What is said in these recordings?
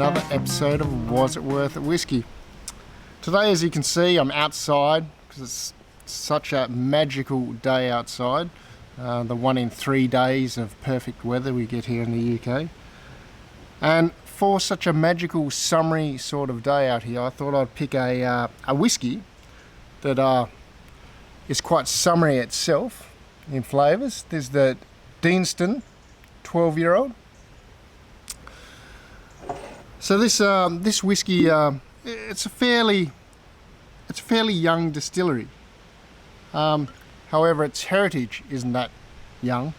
another episode of Was It Worth It Whiskey. Today, as you can see, I'm outside because it's such a magical day outside. The one in 3 days of perfect weather we get here in the UK. And for such a magical summery sort of day out here, I thought I'd pick a whiskey that is quite summery itself in flavours. There's the Deanston 12-year-old. So this whiskey, it's a fairly young distillery. However, its heritage isn't that young.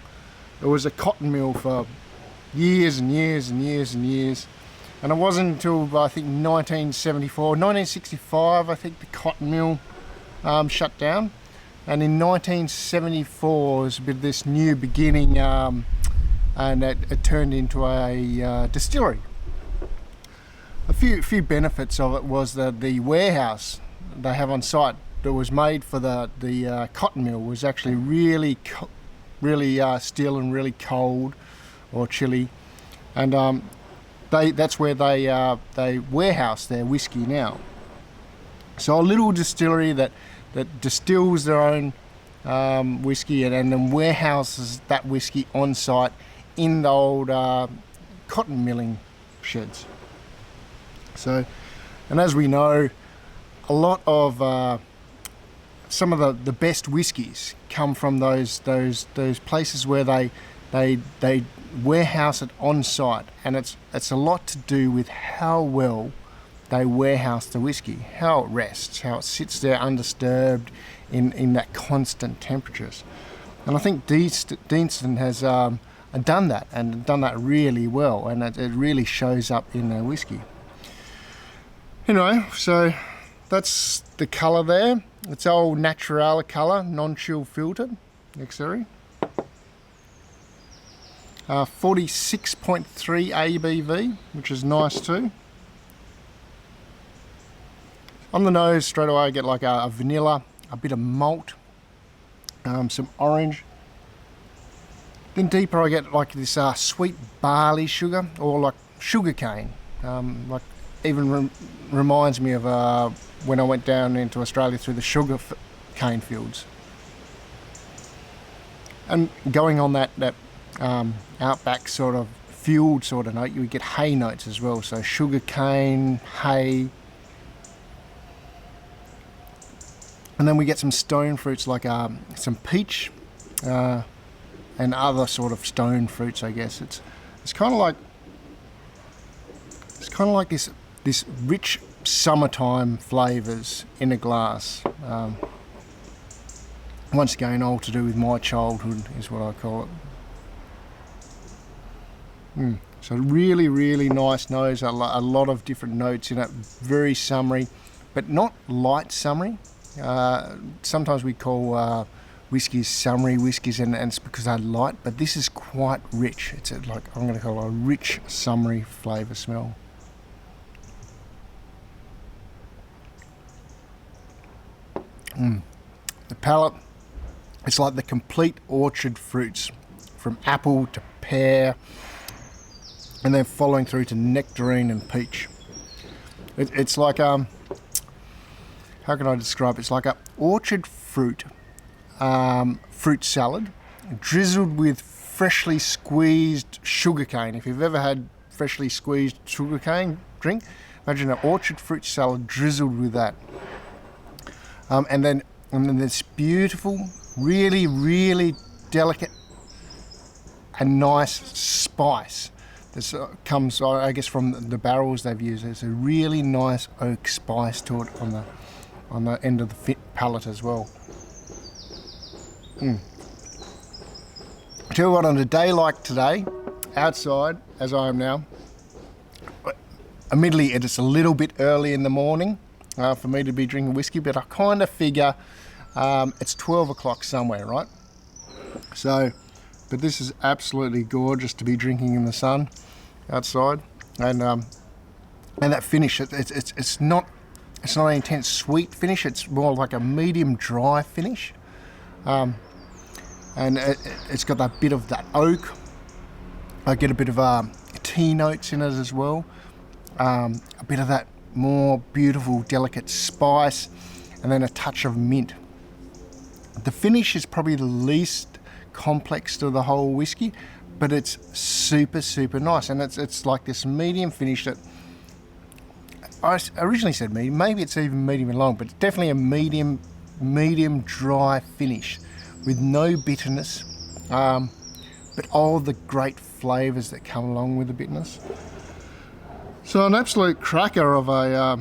It was a cotton mill for years and years and years and years. And it wasn't until, I think, 1965, I think the cotton mill shut down. And in 1974, it was a bit of this new beginning, and it turned into a distillery. A few benefits of it was that the warehouse they have on site that was made for the cotton mill was actually really still and really cold or chilly, and that's where they warehouse their whiskey now. So a little distillery that distills their own whiskey and then warehouses that whiskey on site in the old cotton milling sheds. So, and as we know, a lot of some of the best whiskies come from those places where they warehouse it on site, and it's a lot to do with how well they warehouse the whiskey, how it rests, how it sits there undisturbed in that constant temperatures. And I think Deanston has done that, and done that really well, and it really shows up in their whiskey. Anyway, so that's the colour there. It's old natural colour, non-chill filtered, exterior. 46.3 ABV, which is nice too. On the nose, straight away I get like a vanilla, a bit of malt, some orange. Then deeper I get like this sweet barley sugar, or like sugar cane. Like even reminds me of when I went down into Australia through the sugar cane fields. And going on that outback sort of field sort of note, you would get hay notes as well. So sugar cane, hay. And then we get some stone fruits like some peach and other sort of stone fruits, I guess. It's kind of like this rich summertime flavours in a glass. Once again, all to do with my childhood is what I call it. So really, really nice nose. A lot of different notes in it. Very summery, but not light summery. Sometimes we call whiskies summery whiskies, and it's because they're light, but this is quite rich. It's like, I'm going to call it a rich summery flavour smell. The palate, it's like the complete orchard fruits, from apple to pear, and then following through to nectarine and peach. It's like how can I describe it? It's like an orchard fruit salad drizzled with freshly squeezed sugarcane. If you've ever had freshly squeezed sugarcane drink, imagine an orchard fruit salad drizzled with that. And then this beautiful, really, really delicate and nice spice that comes, I guess, from the barrels they've used. There's a really nice oak spice to it on the end of the palate as well. I tell you what, on a day like today, outside, as I am now, admittedly it's a little bit early in the morning for me to be drinking whiskey, but I kind of figure it's 12 o'clock somewhere, right? So, but this is absolutely gorgeous to be drinking in the sun outside, and that finish, it's not an intense sweet finish. It's more like a medium dry finish, and it's got that bit of that oak. I get a bit of tea notes in it as well. a bit of that more beautiful, delicate spice, and then a touch of mint. The finish is probably the least complex to the whole whiskey, but it's super, super nice. And it's like this medium finish that I originally said medium, maybe it's even medium and long, but it's definitely a medium dry finish with no bitterness, but all the great flavours that come along with the bitterness. So an absolute cracker of a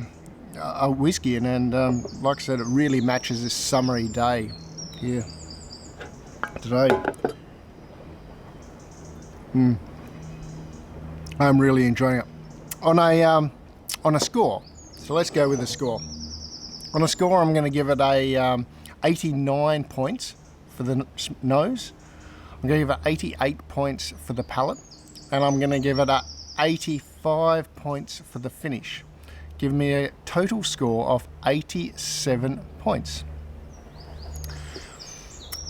whiskey, and like I said, it really matches this summery day here today. I'm really enjoying it. On a score, so let's go with a score. On a score, I'm going to give it a 89 points for the nose. I'm going to give it 88 points for the palate, and I'm going to give it a 85 points for the finish. Give me a total score of 87 points.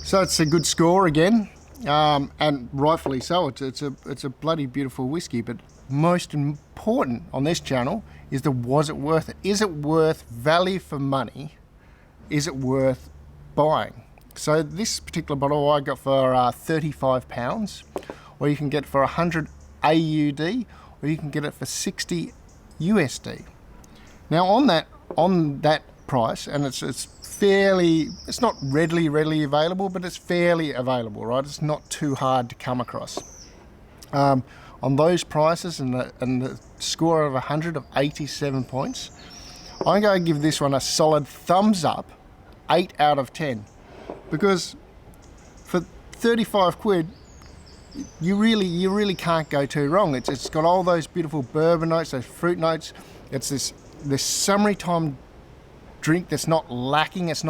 So it's a good score again, and rightfully so. It's a bloody beautiful whiskey. But most important on this channel is was it worth it? Is it worth value for money? Is it worth buying? So this particular bottle I got for £35, or you can get it for 100 AUD, or you can get it for 60 USD. Now on that price, and it's fairly, it's not readily available, but it's fairly available, right? It's not too hard to come across. On those prices and the score of 100 of 87 points, I'm going to give this one a solid thumbs up, 8 out of 10, because for 35 quid, you really can't go too wrong. It's got all those beautiful bourbon notes, those fruit notes. It's this summery time drink that's not lacking. It's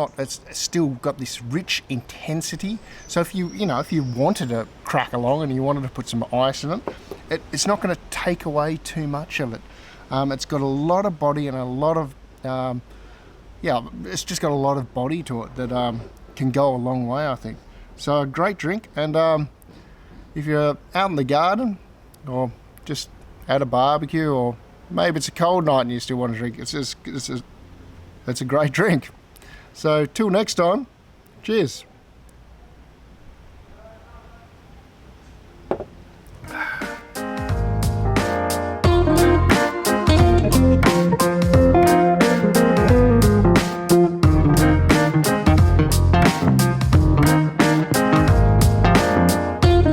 still got this rich intensity. So if you wanted to crack along and you wanted to put some ice in it, it's not going to take away too much of it. It's got a lot of body and a lot of it's just got a lot of body to it that can go a long way, I think. So a great drink, and if you're out in the garden or just at a barbecue, or maybe it's a cold night and you still want to drink, it's a great drink. So till next time, cheers.